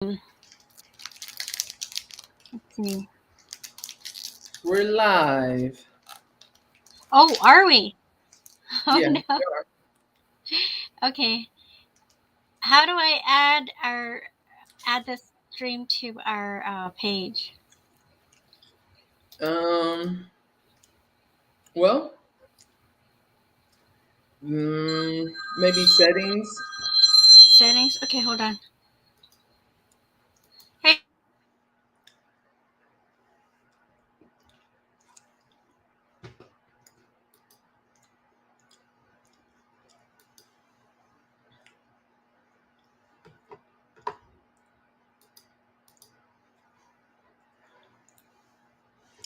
Let's see. We're live. Oh, are we? Oh Yeah. no. Okay. How do I add this stream to our page? Well, maybe settings. Settings. Okay, hold on. Hey.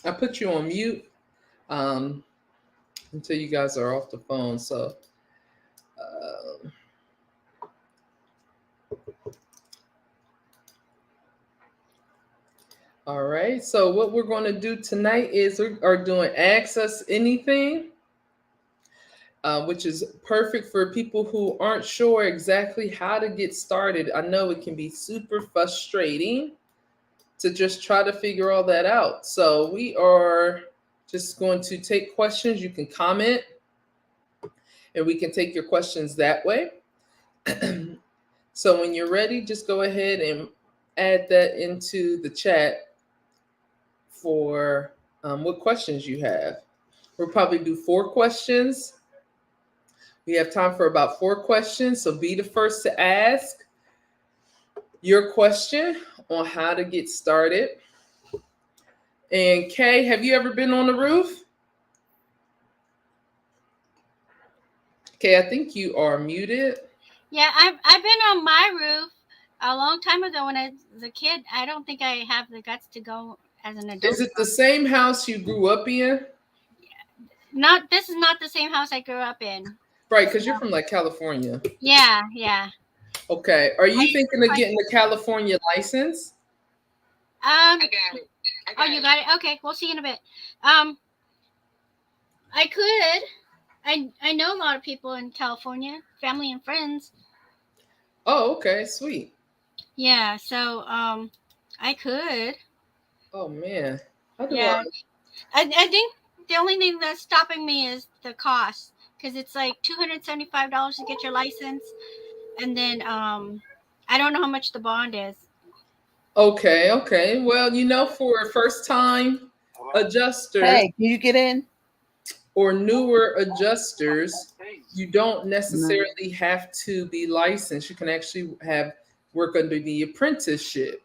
I put you on mute until you guys are off the phone. So, all right. So what we're going to do tonight is we are doing Ask Us Anything, which is perfect for people who aren't sure exactly how to get started. I know it can be super frustrating to just try to figure all that out. So we are just going to take questions. You can comment and we can take your questions that way. So when you're ready, just go ahead and add that into the chat for what questions you have. We'll probably do 4 questions. We have time for about 4 questions. So be the first to ask your question on how to get started. And Kay, have you ever been on the roof? Okay, I think you are muted. Yeah, I've been on my roof a long time ago when I was a kid. I don't think I have the guts to go as an adult. Is it the same house you grew up in? Not. This is not the same house I grew up in. Right, because you're from like California. Yeah. Okay. Are you thinking of getting the California license? I got it. Oh, you got it? Okay, we'll see you in a bit. I could. I know a lot of people in California, family and friends. Oh, okay, sweet. Yeah, so I could. Oh man. How do Yeah. I think the only thing that's stopping me is the cost, because it's like $275 to get your license, and then I don't know how much the bond is. Okay. Well, for first time adjusters Hey, can you get in? or newer adjusters, you don't No. necessarily have to be licensed. You can actually have work under the apprenticeship.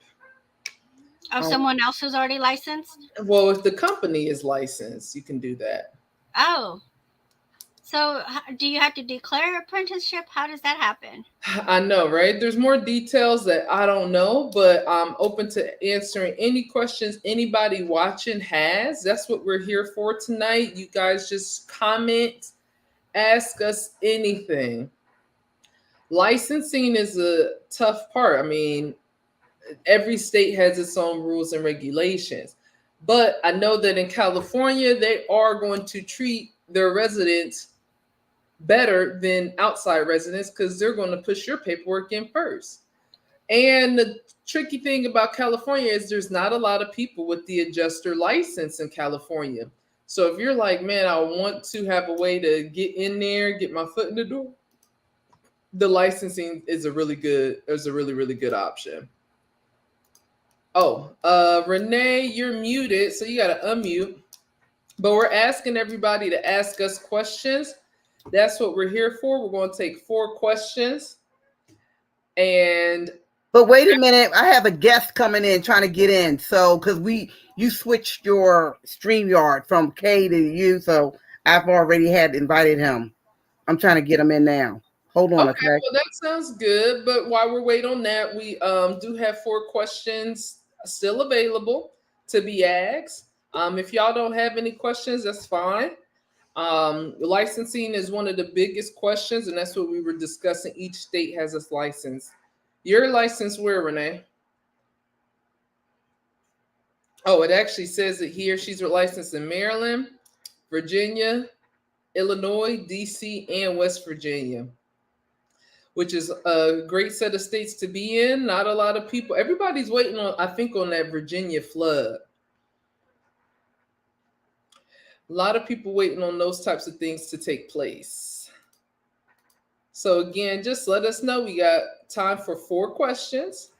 Oh, someone else who's already licensed? Well, if the company is licensed, you can do that. Oh. So do you have to declare apprenticeship? How does that happen? I know, right? There's more details that I don't know, but I'm open to answering any questions anybody watching has. That's what we're here for tonight. You guys just comment, ask us anything. Licensing is a tough part. I mean, every state has its own rules and regulations. But I know that in California, they are going to treat their residents better than outside residents because they're going to push your paperwork in first. And the tricky thing about California is there's not a lot of people with the adjuster license in California. So if you're like, man, I want to have a way to get in there, get my foot in the door, the licensing is a really good option. Oh, Renee, you're muted, so you got to unmute. But we're asking everybody to ask us questions. That's what we're here for. We're going to take 4 questions. But wait a minute, I have a guest coming in trying to get in. So because you switched your StreamYard from K to you, so I've already had invited him. I'm trying to get him in now. Hold on, Okay, well that sounds good. But while we're waiting on that, we do have 4 questions still available to be asked. If y'all don't have any questions, that's fine. Licensing is one of the biggest questions, and that's what we were discussing. Each state has its license. Your license where, Renee? Oh, it actually says it here. She's licensed in Maryland, Virginia, Illinois, DC, and West Virginia. which is a great set of states to be in. Not a lot of people. Everybody's waiting on, I think, on that Virginia flood. A lot of people waiting on those types of things to take place. So again, just let us know. We got time for 4 questions.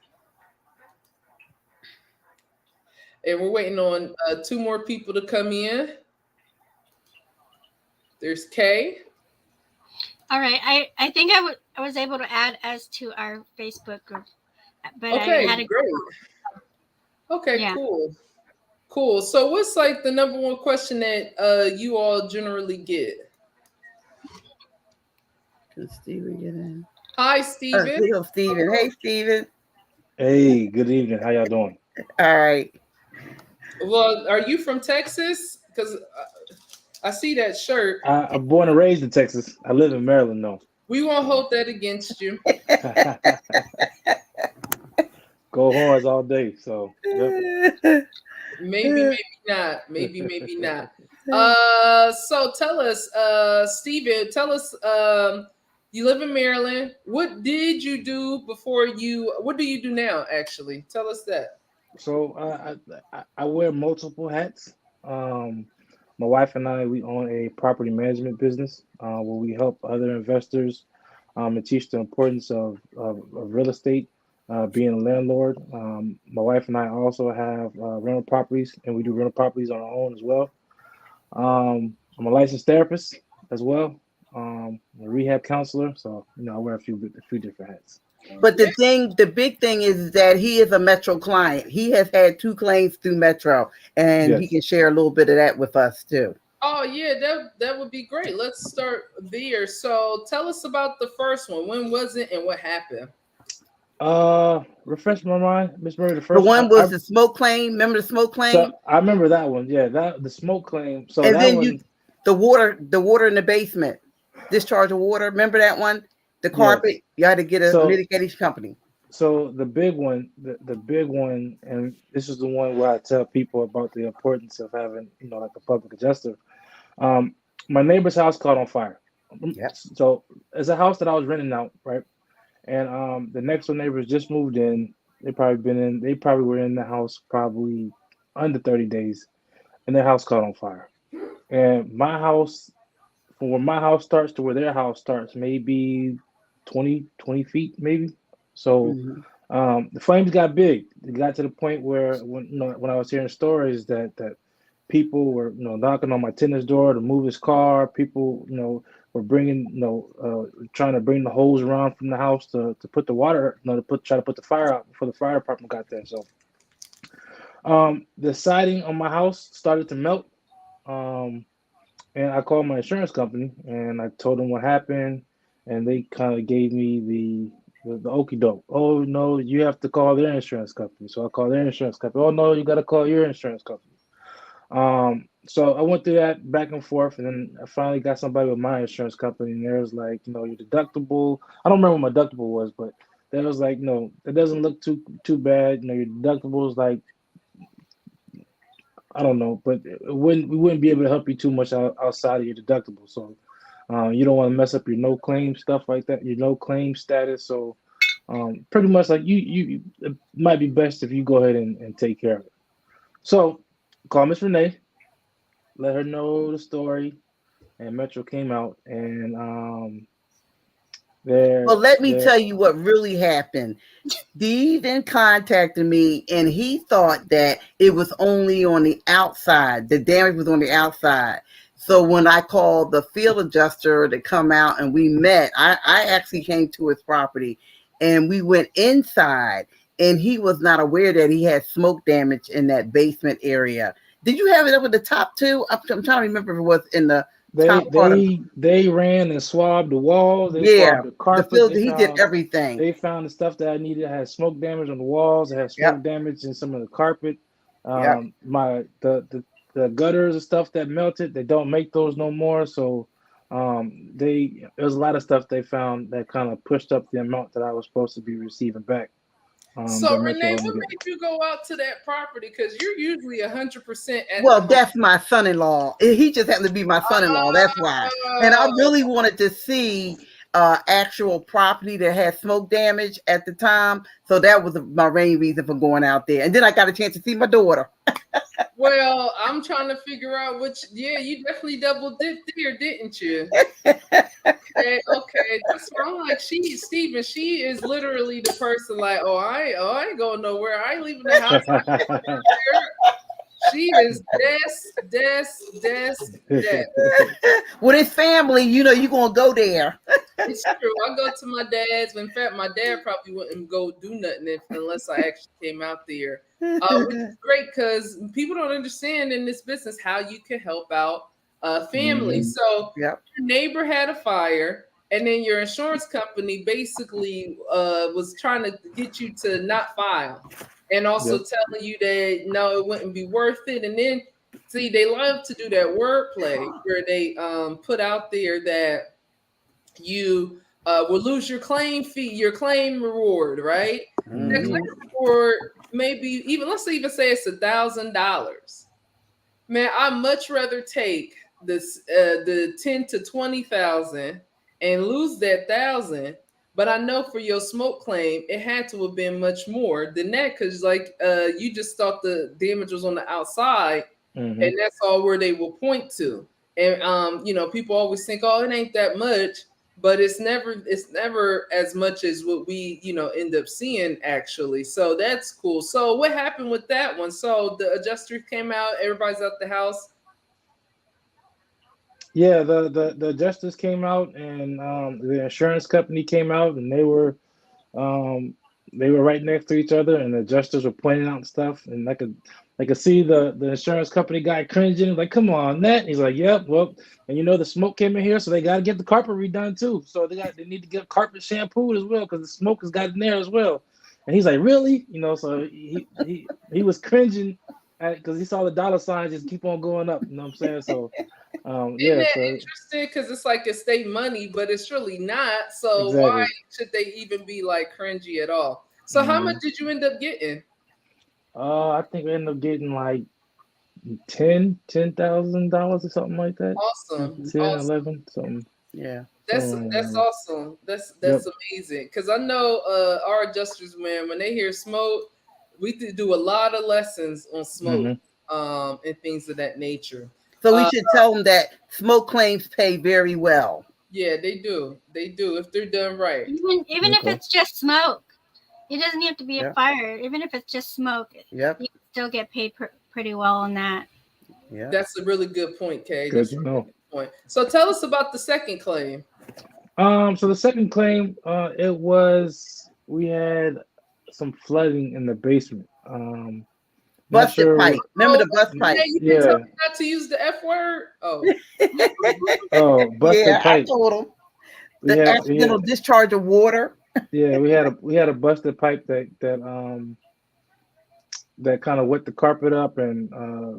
And we're waiting on 2 more people to come in. There's Kay. All right. I think I was able to add us to our Facebook group, but Okay, I had to great. Okay, Yeah. Cool. So what's like the number one question that you all generally get? Can Steven get in? Hi, Steven. Hello, Steven. Hey, Steven. Hey, good evening. How y'all doing? All right. Well, are you from Texas? Because I see that shirt. I'm born and raised in Texas. I live in Maryland, though. We won't hold that against you. Go Horns all day. So yep. Maybe not. Maybe not. So tell us, Steven, tell us, you live in Maryland. What did you do before what do you do now, actually? Tell us that. So I wear multiple hats. My wife and I, we own a property management business where we help other investors and teach the importance of real estate, being a landlord. My wife and I also have rental properties, and we do rental properties on our own as well. I'm a licensed therapist as well. I'm a rehab counselor, so I wear a few different hats. But the big thing is that he is a Metro client. He has had 2 claims through Metro, and Yes. he can share a little bit of that with us too. Oh yeah, that would be great. Let's start there. So tell us about the first one. When was it and what happened? Refresh my mind, Miss Murray. The first The one was the smoke claim. Remember the smoke claim? So I remember that one. Yeah, the smoke claim. So and that then one, the water in the basement, discharge of water. Remember that one? The carpet. Yes. You had to get a litigation company. So the big one, the big one, and this is the one where I tell people about the importance of having, like a public adjuster. My neighbor's house caught on fire. Yep. So it's a house that I was renting out, right? And the next door neighbors just moved in. They probably were in the house probably under 30 days, and their house caught on fire. And my house, from where my house starts to where their house starts, maybe 20 feet, maybe. So the flames got big. It got to the point where when I was hearing stories that people were knocking on my tenant's door to move his car. People were bringing trying to bring the hose around from the house to put the water try to put the fire out before the fire department got there. So the siding on my house started to melt. And I called my insurance company and I told them what happened, and they kind of gave me the okie doke. Oh no, you have to call their insurance company. So I called their insurance company. Oh no, you got to call your insurance company. So I went through that back and forth, and then I finally got somebody with my insurance company, and there was like, your deductible. I don't remember what my deductible was, but there was like, no, it doesn't look too bad. Your deductible is like, I don't know, but we wouldn't be able to help you too much outside of your deductible. So you don't want to mess up your no claim stuff like that, your no claim status. So pretty much like you it might be best if you go ahead and take care of it. So call Miss Renee, let her know the story, and Metro came out, and well, let me tell you what really happened. Steve then contacted me, and he thought that it was only on the outside. The damage was on the outside. So when I called the field adjuster to come out and we met, I actually came to his property, and we went inside. And he was not aware that he had smoke damage in that basement area. Did you have it up at the top too? I'm trying to remember if it was in the top part. They ran and swabbed the walls. They swabbed the carpet. He did everything. They found the stuff that I needed. It had smoke damage on the walls. It had smoke damage in some of the carpet. The gutters and stuff that melted. They don't make those no more. So there's a lot of stuff they found that kind of pushed up the amount that I was supposed to be receiving back. So Renee, what made you go out to that property? Because you're usually 100%. Well, that's my son-in-law. He just happened to be my son-in-law. That's why. And I really wanted to see. actual property that had smoke damage at the time. So that was my main reason for going out there. And then I got a chance to see my daughter. Well, I'm trying to figure out which. Yeah, you definitely double dipped there, didn't you? Okay. That's why I'm like, Steven, she is literally the person like, oh, I ain't going nowhere. I ain't leaving the house. She is des. With his family, you know, you're going to go there. It's true. I go to my dad's. In fact, my dad probably wouldn't go do nothing unless I actually came out there. Which is great because people don't understand in this business how you can help out families. So Yep. your neighbor had a fire, and then your insurance company basically was trying to get you to not file, and also telling you that no, it wouldn't be worth it. And then see, they love to do that wordplay where they put out there that you will lose your claim fee, your claim reward, right? The claim reward, maybe even let's even say it's $1,000. Man, I'd much rather take this the 10 to 20,000 and lose that 1,000. But I know for your smoke claim, it had to have been much more than that because, like, you just thought the damage was on the outside, and that's all where they will point to. And you know, people always think, "Oh, it ain't that much," but it's never as much as what we, you know, end up seeing actually. So that's cool. So what happened with that one? So the adjuster came out, everybody's out the house. Yeah, the adjusters came out, and the insurance company came out, and they were right next to each other, and the adjusters were pointing out stuff, and I could see the insurance company guy cringing, like, "Come on, Nat." He's like, "Yep, well, and you know the smoke came in here, so they got to get the carpet redone too. So they need to get carpet shampooed as well because the smoke has got in there as well." And he's like, "Really?" You know, so he was cringing because he saw the dollar signs just keep on going up. You know what I'm saying? So. Isn't that interesting? Because it's like it's state money, but it's really not. So why should they even be like cringy at all? So how much did you end up getting? I think we ended up getting like $10,000 or something like that. Awesome. 10, 11, something. Yeah. That's awesome. That's amazing. Because I know our adjusters, man, when they hear smoke, we do a lot of lessons on smoke and things of that nature. So we should tell them that smoke claims pay very well. Yeah, they do. They do if they're done right. Even if it's just smoke, it doesn't have to be a fire. Even if it's just smoke, you can still get paid pretty well on that. Yeah, that's a really good point, Kay. Good to know. Point. So tell us about the second claim. So the second claim, we had some flooding in the basement. Busted pipe. Remember the bust pipe? You told me not to use the F word. Busted pipe. I told him. The accidental discharge of water. Yeah, we had a busted pipe that kind of wet the carpet up and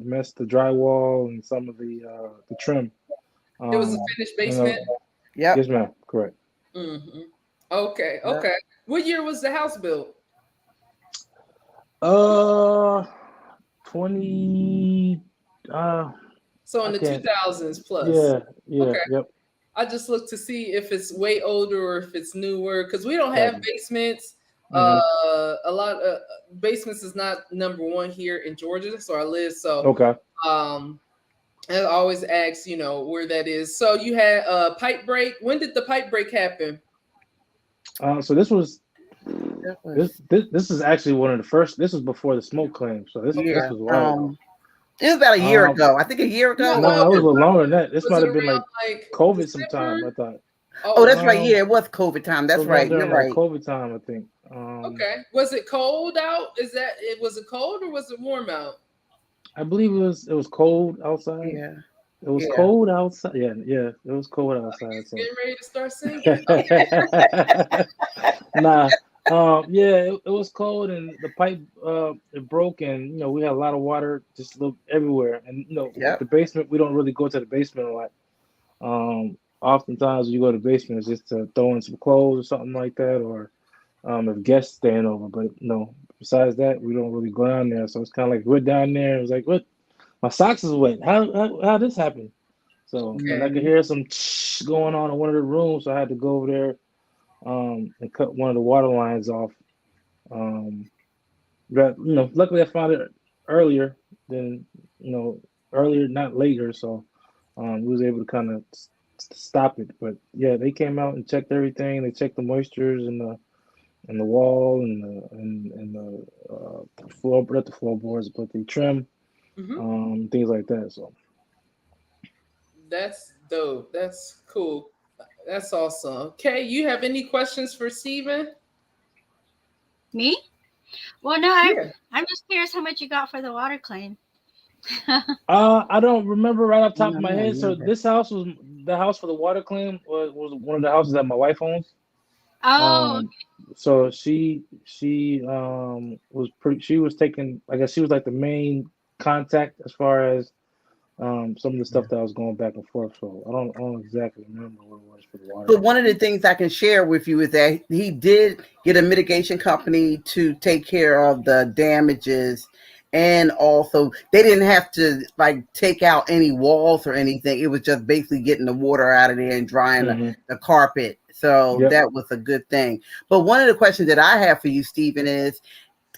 messed the drywall and some of the trim. It was a finished basement. Yeah. Yes, ma'am. Correct. Mm-hmm. Okay. What year was the house built? 20. So in the 2000s plus. Yeah. Okay. Yep. I just look to see if it's way older or if it's newer because we don't have basements. A lot of basements is not number one here in Georgia, so I live. So I always ask, where that is. So you had a pipe break. When did the pipe break happen? So this was. This is actually one of the first. This was before the smoke claim. So this was wild. It was about a year ago. I think a year ago. No, it was a little longer than that. This might have been like COVID sometime, I thought. Oh, that's right. Yeah, it was COVID time. That's right. You're right. COVID time, I think. Okay. Was it cold out? Was it cold or was it warm out? I believe it was cold outside. Yeah. It was cold outside. Yeah, it was cold outside. So. Getting ready to start singing. Nah. It was cold and the pipe it broke and we had a lot of water just everywhere and the basement we don't really go to the basement a lot. Oftentimes when you go to the basement it's just to throw in some clothes or something like that or if guests staying over, but besides that we don't really go down there. So it's kind of like we're down there. It was like, what? My socks is wet. How this happened? So Okay. and I could hear some going on in one of the rooms, so I had to go over there and cut one of the water lines off. Um, but luckily I found it earlier than earlier, not later. So we was able to kind of stop it. But yeah, they came out and checked everything. They checked the moistures and the wall and the floor, not the floorboards, but the trim, things like that. So That's dope. That's cool. That's awesome. Okay, you have any questions for Steven? Me? Well, no, Yeah. I'm just curious how much you got for the water claim. I don't remember right off the top of my No, head. So never. this house was the house for the water claim was one of the houses that my wife owns. Oh, So she was pretty. She was taking. I guess she was like the main contact as far as some of the stuff that was going back and forth. So I don't exactly remember what it was for the water. But one of the things I can share with you is that he did get a mitigation company to take care of the damages. And also, they didn't have to like take out any walls or anything. It was just basically getting the water out of there and drying the carpet. So Yep. that was a good thing. But one of the questions that I have for you, Stephen, is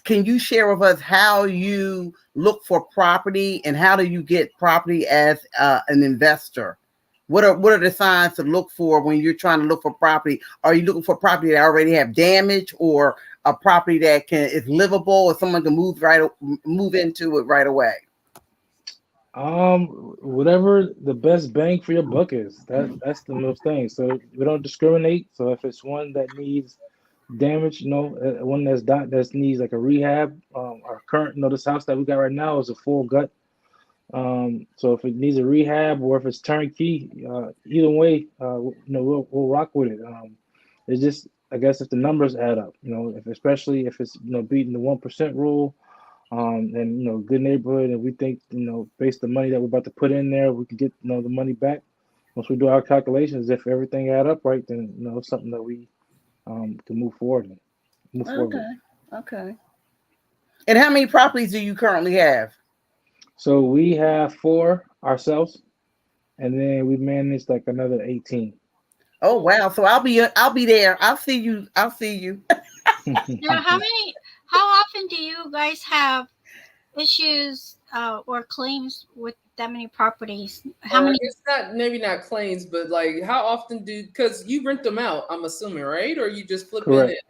can you share with us how you look for property and how do you get property as an investor? What are the signs to look for when you're trying to look for property? Are you looking for property that already have damage or a property that is livable or someone can move into it right away? Whatever the best bang for your buck is. That's the most thing. So we don't discriminate. So if it's one that needs damage, one that needs like a rehab. Our current, this house that we got right now is a full gut. So if it needs a rehab or if it's turnkey, either way, we'll rock with it. It's just, I guess, if the numbers add up, especially if it's beating the 1% rule, and good neighborhood, and we think based on the money that we're about to put in there, we can get the money back. Once we do our calculations, if everything add up right, then it's something that we can move forward with. Okay. And how many properties do you currently have? So we have 4 ourselves, and then we manage like another 18. Oh wow! So I'll be there. I'll see you. now how often do you guys have issues or claims with that many properties? How many? It's maybe not claims, but like how often because you rent them out, I'm assuming, right? Or you just flip Correct. in it?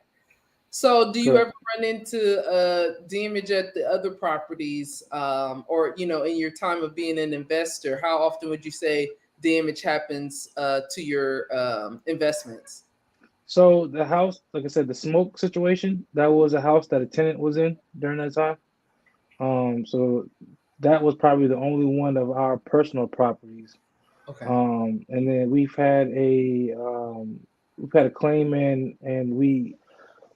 So do you Correct. ever run into damage at the other properties, or in your time of being an investor, how often would you say damage happens to your investments? So the house, like I said, the smoke situation, that was a house that a tenant was in during that time. So that was probably the only one of our personal properties. Okay. And then we've had a claim in, and we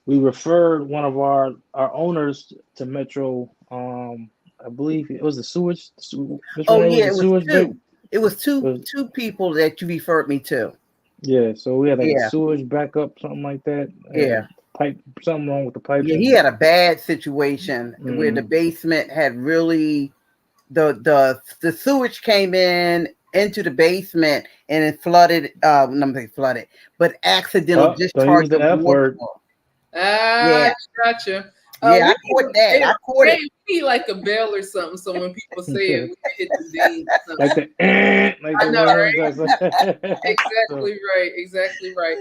referred one of our owners to Metro. I believe it was the sewage. Oh yeah, it was two. Bank. It was two people that you referred me to. Yeah, so we had like Yeah. a sewage backup, something like that. Yeah. Pipe, something wrong with the pipes. Yeah, he had a bad situation where the Mhm. basement had really the sewage came into the basement and it flooded. Let me say flooded, but accidental discharge Don't use the of F water. word. Yeah. Gotcha. Yeah, I caught that. I caught it. We like a bell or something, so when people say it, we can hit the ding. Like the like the I know, right? Exactly right.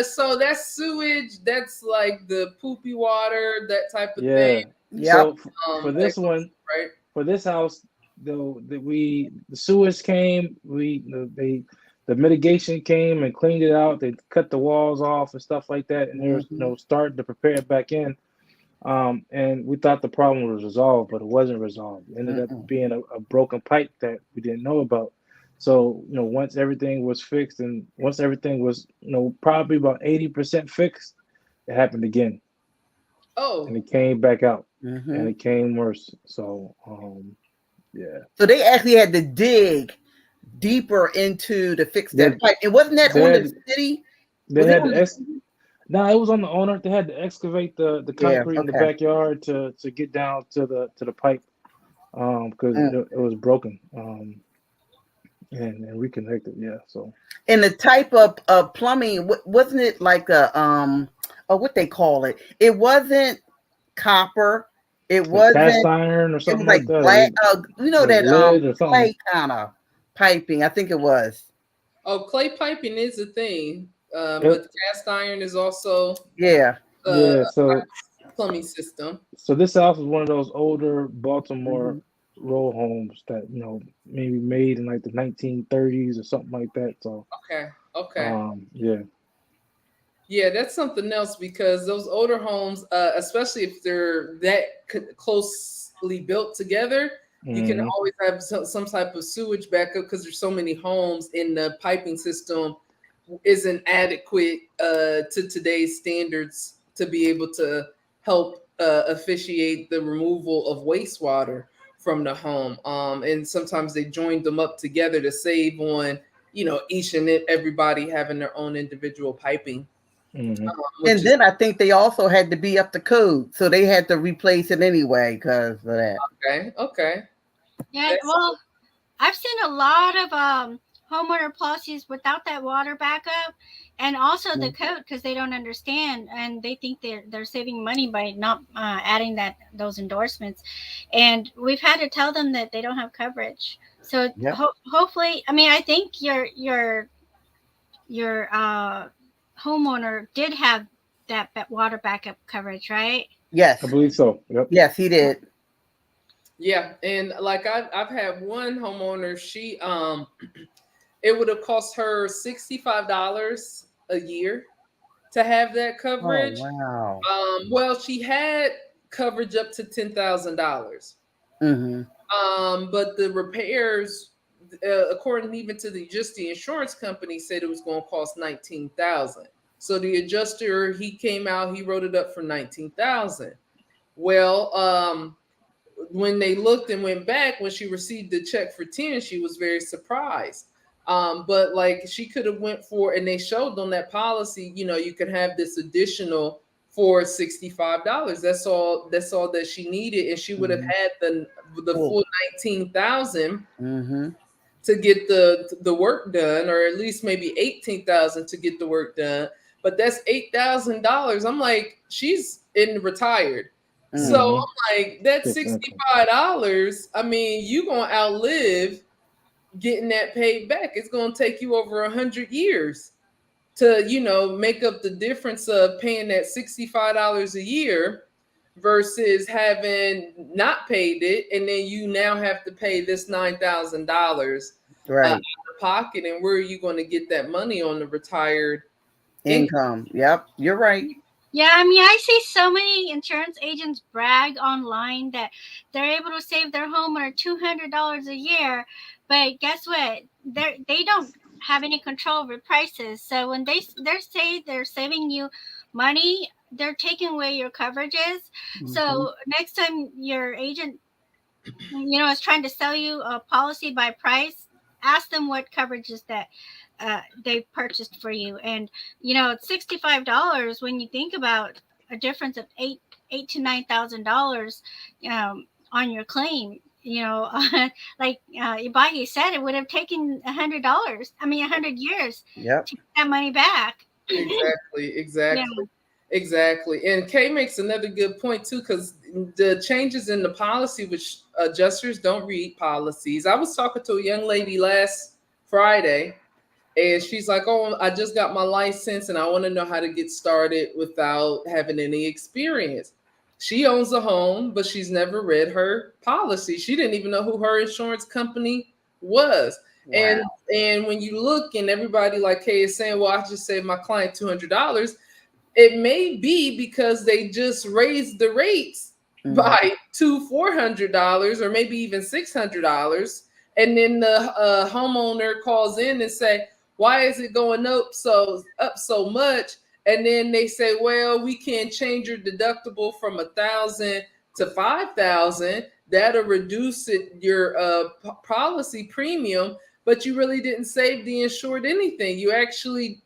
So that's sewage. That's like the poopy water, that type of thing. Yeah. So for this one, right? For this house, though, the sewage came. The mitigation came and cleaned it out. They cut the walls off and stuff like that, and they were starting to prepare it back in. And we thought the problem was resolved, but it wasn't resolved. It ended up being a broken pipe that we didn't know about. So, once everything was fixed and once everything was, probably about 80% fixed, it happened again. Oh. And it came back out and it came worse. So, yeah. So they actually had to dig deeper into to fix that pipe. It wasn't that on the city? No, it was on the owner. They had to excavate the concrete in the backyard to get down to the pipe because it was broken. and reconnected. Yeah. So And the type of plumbing, wasn't it like a what they call it? It wasn't copper. It like cast wasn't. iron or It was something like like that, black. like That lead or something. clay kind of piping. I think it was. Oh, clay piping is a thing, Yep. but cast iron is also Yeah. Yeah. So plumbing system. this house is one of those older Baltimore Mhm. row homes that maybe made in like the 1930s or something like that. So Okay. yeah. Yeah, that's something else because those older homes, especially if they're that closely built together, you can Mhm. always have some type of sewage backup because there's so many homes and the piping system isn't adequate to today's standards to be able to help officiate the removal of wastewater from the home. And sometimes they joined them up together to save on, each and everybody having their own individual piping. Mhm. And then I think they also had to be up to code, so they had to replace it anyway because of that. Okay. Yeah, well, I've seen a lot of homeowner policies without that water backup, and also the code because they don't understand and they think they're saving money by not adding those endorsements, and we've had to tell them that they don't have coverage. So Yep. hopefully, I mean, I think your homeowner did have that water backup coverage, right? Yes. I believe so. Yep. Yes, he did. Yeah, and like I've had one homeowner, she it would have cost her $65 a year to have that Oh coverage. wow. Well, she had coverage up to $10,000. Mm-hmm. But the repairs, according even to the insurance company, said it was going to cost $19,000. So the adjuster, he came out, he wrote it up for $19,000. Well, when they looked and went back, when she received the check for 10, she was very surprised. But like she could have went for, and they showed on that policy, you could have this additional for $65. That's all that she needed, and she would have had the full 19,000 Mm-hmm. to get the work done, or at least maybe 18,000 to get the work done. But that's $8,000. I'm like, she's retired. So I'm like, that $65, I mean, you gonna outlive getting that paid back. It's gonna take you over 100 years to, make up the difference of paying that $65 a year versus having not paid it, and then you now have to pay this $9,000 Right. out of pocket. And where are you going to get that money on the retired Income? Yep, you're right. Yeah, I mean, I see so many insurance agents brag online that they're able to save their homeowner $200 a year, but guess what? They don't have any control over prices. So when they say they're saving you money, they're taking away your coverages. So next time your agent, is trying to sell you a policy by price, ask them what coverages that they purchased for you. And it's $65 when you think about a difference of eight to $9,000 on your claim. Like Ibagi said, it would have taken $100. I mean, 100 years Yep. to get that money back. Exactly. And Kay makes another good point too, because the changes in the policy, which adjusters don't read policies. I was talking to a young lady last Friday, and she's like, "Oh, I just got my license and I want to know how to get started without having any experience." She owns a home, but she's never read her policy. She didn't even know who her insurance company was. Wow. And when you look, and everybody like Kay is saying, "Well, I just saved my client $200." It may be because they just raised the rates by $400 or maybe even $600, and then the homeowner calls in and say, "Why is it going up so much?" And then they say, "Well, we can't change your deductible from 1,000 to 5,000. That'll reduce your policy premium, but you really didn't save the insured anything. You actually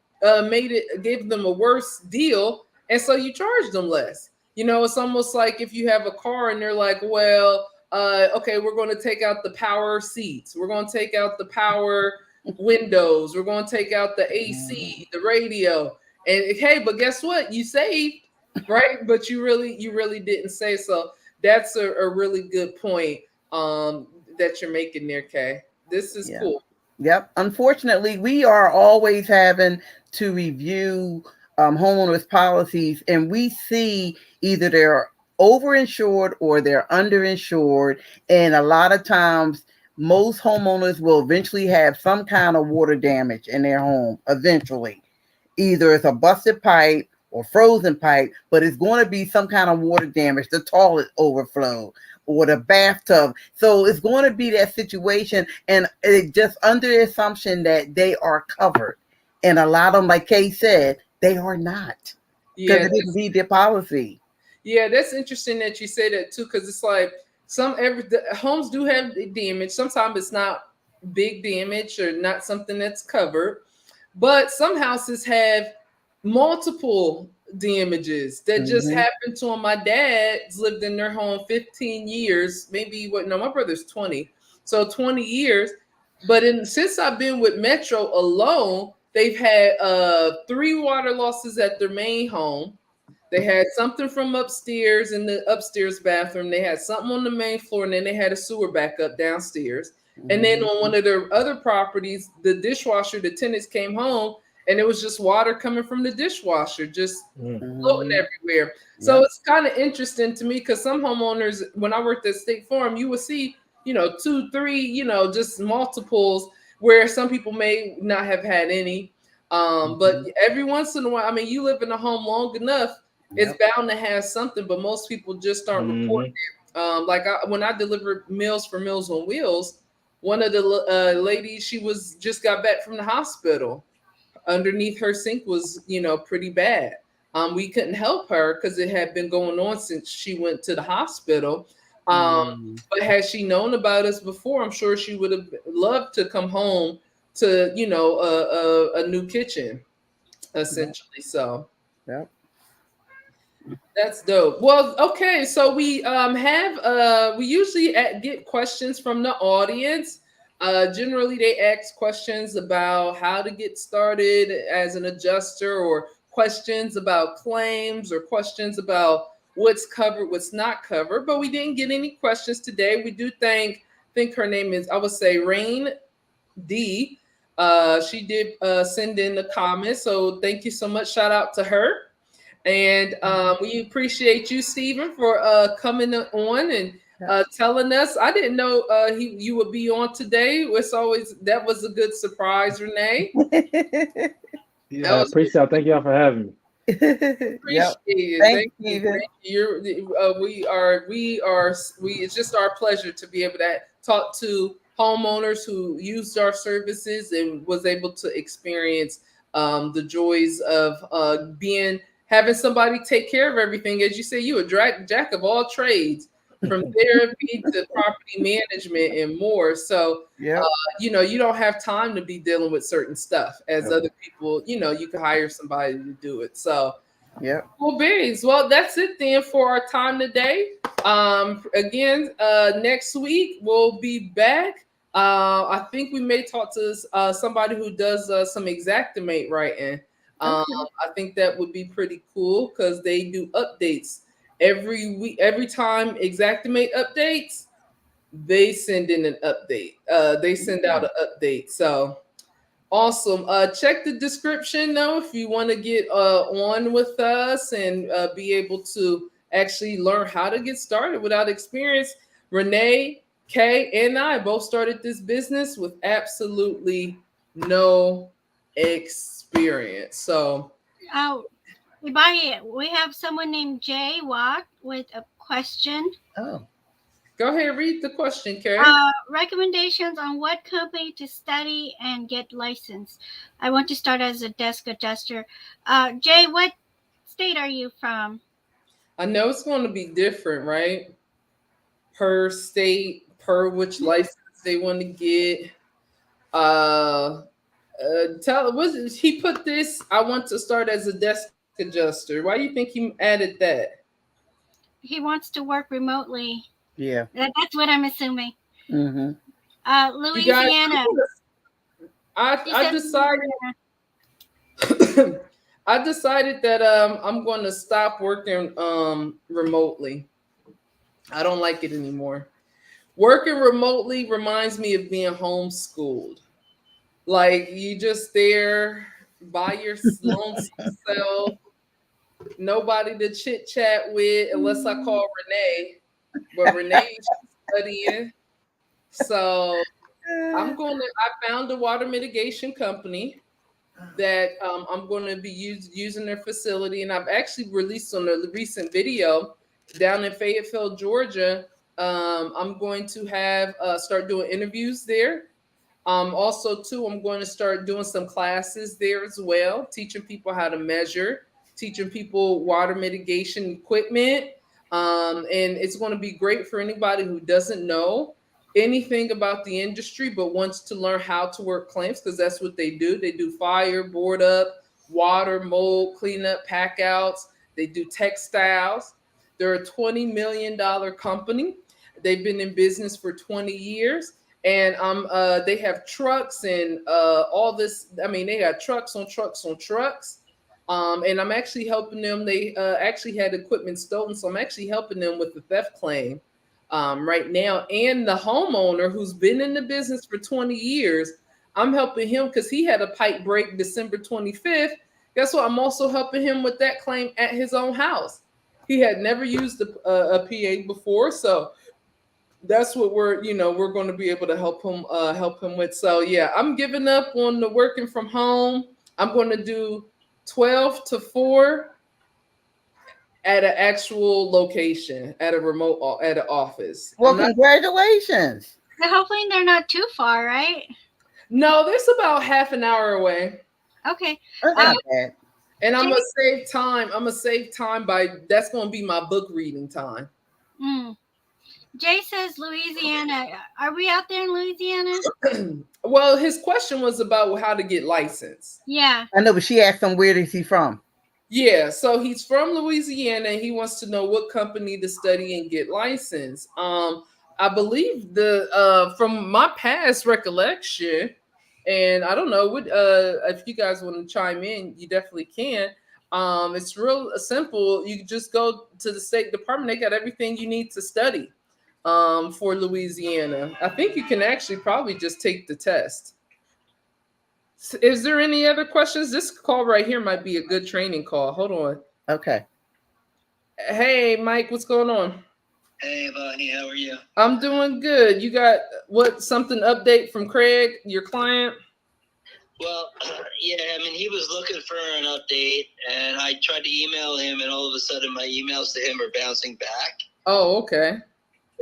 gave them a worse deal, and so you charge them less." It's almost like if you have a car and they're like, "Well, okay, we're going to take out the power seats. We're going to take out the power windows. We're going to take out the AC, the radio. And hey, but guess what? You saved, right? But you really didn't save. So that's a really good point that you're making there, Kay. This is cool. Yep. Unfortunately, we are always having to review homeowners policies, and we see either they're overinsured or they're underinsured. And a lot of times, most homeowners will eventually have some kind of water damage in their home eventually. Either it's a busted pipe or frozen pipe, but it's going to be some kind of water damage. The toilet overflow or the bathtub. So it's going to be that situation, and it just under the assumption that they are covered. And a lot of them, like Kay said, they are not, because it didn't read their policy. Yeah, that's interesting that you say that too, because it's like homes do have damage. Sometimes it's not big damage or not something that's covered, but some houses have multiple damages that just happened to them. My dad's lived in their home 15 years, my brother's 20, so 20 years. But since I've been with Metro alone, they've had 3 water losses at their main home. They had something from upstairs in the upstairs bathroom. They had something on the main floor, and then they had a sewer backup downstairs. And then on one of their other properties, the tenants came home, and it was just water coming from the dishwasher, just floating everywhere. So it's kind of interesting to me, because some homeowners, when I worked at State Farm, you would see, 2, 3, just multiples, where some people may not have had any. But every once in a while, you live in a home long enough, it's bound to have something, but most people just aren't reporting it. When I delivered meals for Meals on Wheels, one of the ladies, she just got back from the hospital. Underneath her sink was, pretty bad. We couldn't help her because it had been going on since she went to the hospital. But had she known about us before, I'm sure she would have loved to come home to, a new kitchen, essentially. So that's dope. Well, okay. So we we usually get questions from the audience. Generally, they ask questions about how to get started as an adjuster, or questions about claims, or questions about what's covered, what's not covered. But we didn't get any questions today. We do think her name is, I would say, Rain D. She did send in the comments, so thank you so much. Shout out to her. And we appreciate you, Stephen, for coming on and telling us. I didn't know you would be on today. That was a good surprise, Renee. Yeah, I appreciate it. Thank y'all for having me. Appreciate it. Thank you. It's just our pleasure to be able to talk to homeowners who used our services and was able to experience the joys of having somebody take care of everything. As you say, you a jack of all trades, from therapy to property management and more. So, you don't have time to be dealing with certain stuff as other people, you can hire somebody to do it. So, Well, berries. Well, that's it then for our time today. Again, next week we'll be back. I think we may talk to somebody who does some Xactimate writing. I think that would be pretty cool, because they do updates every week. Every time Xactimate updates, they send in an update. They send out an update. So awesome. Check the description though if you want to get on with us and be able to actually learn how to get started without experience. Renee, Kay, and I both started this business with absolutely no experience. So we have someone named Jay Watt with a question. Go ahead, read the question, Kay. Recommendations on what company to study and get licensed. I want to start as a desk adjuster. Jay, what state are you from? I know it's going to be different, right? Per state, per which license they want to get. He put this, I want to start as a desk adjuster. Why do you think he added that? He wants to work remotely. Yeah. That's what I'm assuming. Mm-hmm. You guys, Louisiana. She I said decided Louisiana. I decided that I'm going to stop working remotely. I don't like it anymore. Working remotely reminds me of being homeschooled. Like you just there by your lonesome self, nobody to chit chat with unless I call Renee. But Renee's studying. So I found a water mitigation company that I'm going to be using their facility. And I've actually released on a recent video down in Fayetteville, Georgia. I'm going to have start doing interviews there. Also, too, I'm going to start doing some classes there as well, teaching people how to measure, teaching people water mitigation equipment. And it's going to be great for anybody who doesn't know anything about the industry but wants to learn how to work claims, because that's what they do. They do fire, board up, water, mold, cleanup, pack outs. They do textiles. They're a $20 million company. They've been in business for 20 years. And they have trucks and all this. I mean, they got trucks on trucks on trucks. And I'm actually helping them. They actually had equipment stolen, so I'm actually helping them with the theft claim right now. And the homeowner who's been in the business for 20 years, I'm helping him because he had a pipe break December 25th. Guess what? I'm also helping him with that claim at his own house. He had never used a PA before, so that's what we're going to be able to help him with. So yeah, I'm giving up on the working from home. I'm going to do 12 to 4 at an actual location, at a remote, at an office. Well, congratulations. So hopefully they're not too far, right? No, that's about half an hour away. Okay. That's not bad. And I'm gonna save time. I'm gonna save time that's gonna be my book reading time. Jay says Louisiana. Are we out there in Louisiana? Well, his question was about how to get licensed. Yeah. I know, but she asked him where is he from? Yeah, so he's from Louisiana and he wants to know what company to study and get licensed. I believe from my past recollection, and I don't know what if you guys want to chime in, you definitely can. It's real simple. You just go to the State Department. They got everything you need to study for Louisiana. I think you can actually probably just take the test. Is there any other questions? This call right here might be a good training call. Hold on. Okay. Hey, Mike, what's going on? Hey, Bonnie, how are you? I'm doing good. You got something update from Craig, your client? Well, yeah, I mean, he was looking for an update, and I tried to email him, and all of a sudden my emails to him are bouncing back. Oh, okay.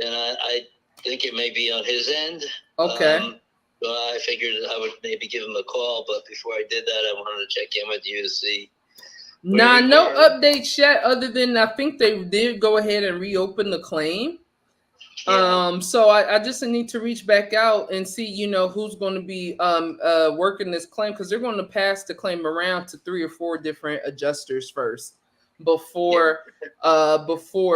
And I think it may be on his end. Okay. So I figured I would maybe give him a call, but before I did that, I wanted to check in with you to see. Nah, no updates yet, other than I think they did go ahead and reopen the claim. Yeah. So I just need to reach back out and see, who's going to be working this claim, because they're going to pass the claim around to 3 or 4 different adjusters first before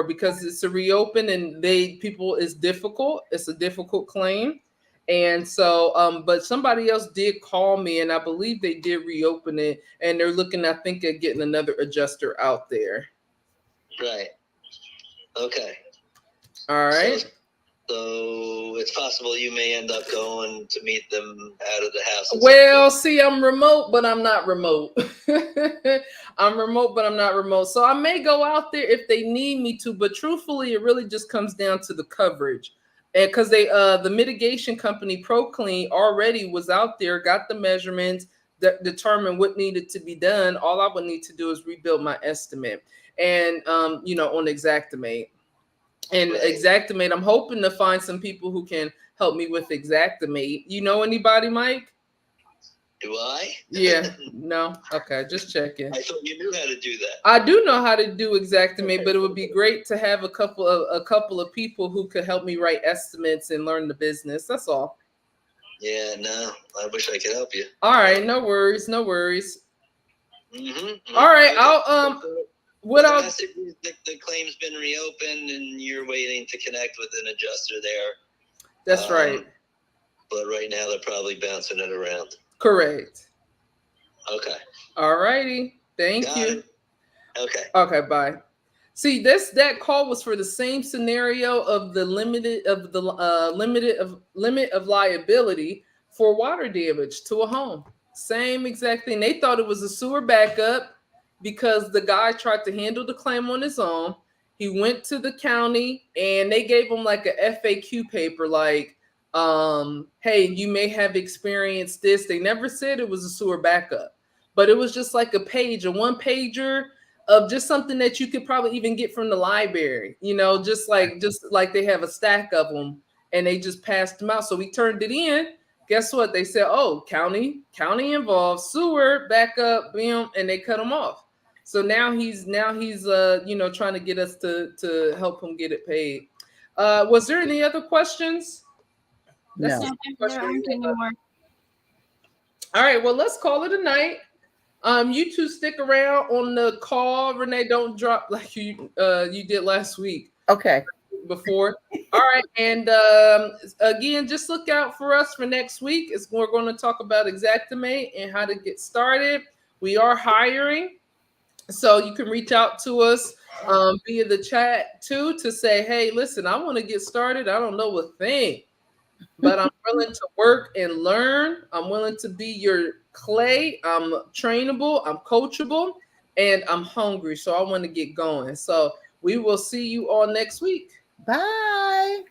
because it's a reopen and it's difficult. It's a difficult claim. And so, but somebody else did call me, and I believe they did reopen it, and they're looking, I think, at getting another adjuster out there. Right. Okay. All right. So it's possible you may end up going to meet them out of the house. Well, see, I'm remote, but I'm not remote. I'm remote, but I'm not remote. So I may go out there if they need me to, but truthfully, it really just comes down to the coverage. And because the mitigation company ProClean already was out there, got the measurements, determined what needed to be done. All I would need to do is rebuild my estimate, and on Xactimate. And Xactimate, I'm hoping to find some people who can help me with Xactimate. You know anybody, Mike? Do I? Yeah. No. Okay. Just checking. I thought you knew how to do that. I do know how to do Xactimate, but it would be great to have a couple of people who could help me write estimates and learn the business. That's all. Yeah. No, I wish I could help you. All right. No worries. No worries. Mm-hmm. All right. what the I'll message is that the claim's been reopened and you're waiting to connect with an adjuster there. That's right. But right now they're probably bouncing it around. Correct. Okay. All righty. Thank Got you. it. Okay. Okay, bye. See, that call was for the same scenario of the limit of liability for water damage to a home. Same exact thing. They thought it was a sewer backup because the guy tried to handle the claim on his own. He went to the county and they gave him like a FAQ paper, like, hey, you may have experienced this. They never said it was a sewer backup, but it was just like a one pager of just something that you could probably even get from the library, just like they have a stack of them and they just passed them out. So we turned it in. Guess what? They said, oh, county involved, sewer backup, bam, and they cut him off. So now he's trying to get us to help him get it paid. Was there any other questions? No. There aren't anymore. All right, well, let's call it a night. You two stick around on the call. Renee, don't drop like you did last week. Okay. Before. All right, and again, just look out for us for next week. We're going to talk about Xactimate and how to get started. We are hiring, so you can reach out to us via the chat too to say, hey, listen, I want to get started. I don't know a thing, but I'm willing to work and learn. I'm willing to be your clay. I'm trainable. I'm coachable, and I'm hungry. So I want to get going. So we will see you all next week. Bye.